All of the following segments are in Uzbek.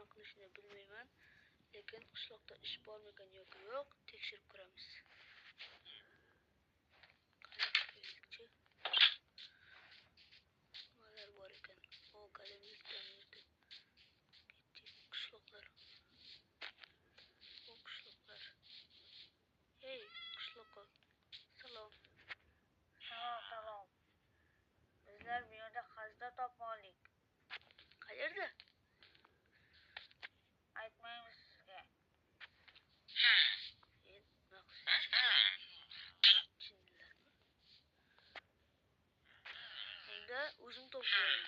nima qilishni bilmayman, lekin qishloqda ish bormikan yoki yo'q, tekshirib ko'ramiz. Qaraylik-chi. Nimalar bor ekan? O, qalamlikdan yerda. Ketdik, qishloqlar. O, qishloqlar. Hey, qishloqqa. Salom. Salom. Bizlar bu yerda xazina topmoqlik. Qayerda? Aytmaymiz sizga. Endi o'zim to'playman.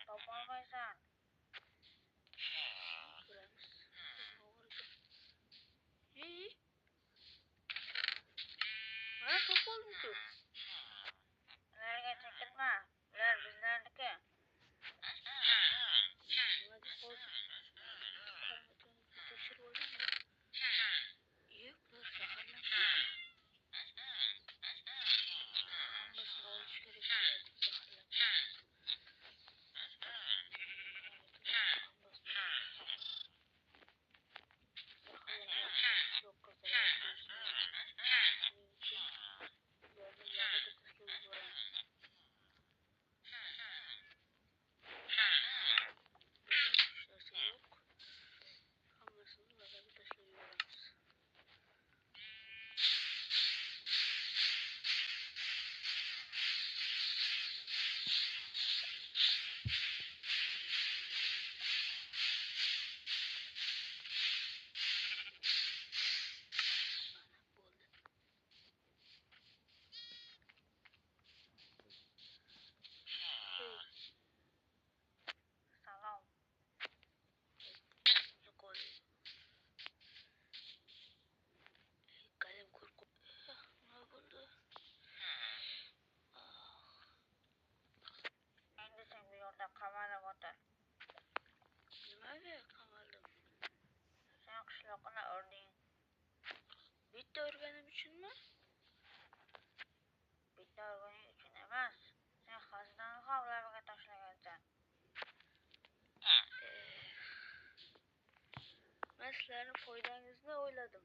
Topolmaysan. Ko'ramiz. Hey. Mana topoldim-ku. Ularga chekirma. Ular bizlarniki. Nima deb hozir? Tekshirib oldingmi? Bular zaharlangan. Hammasini olish kerak bularni zaharlangan. Qishloqqa zarar berishmaydi. Shuning uchun ularni lag'aga tashlab yuboramiz. Hech narsa yo'q. Hammasini lag'aga tashlab yuboramiz. Salom. Qalam qo'rqib. Nima bo'ldi? Endi sen bu yerda qamalib o'tir. Nimaga qamaldim? Sen qishloqni urding. Bitta urganim uchunmi? Bitta urganing uchun emas. Sen xazinani ham ularga tashlagansan. Men sizlarning foydangizni o'yladim.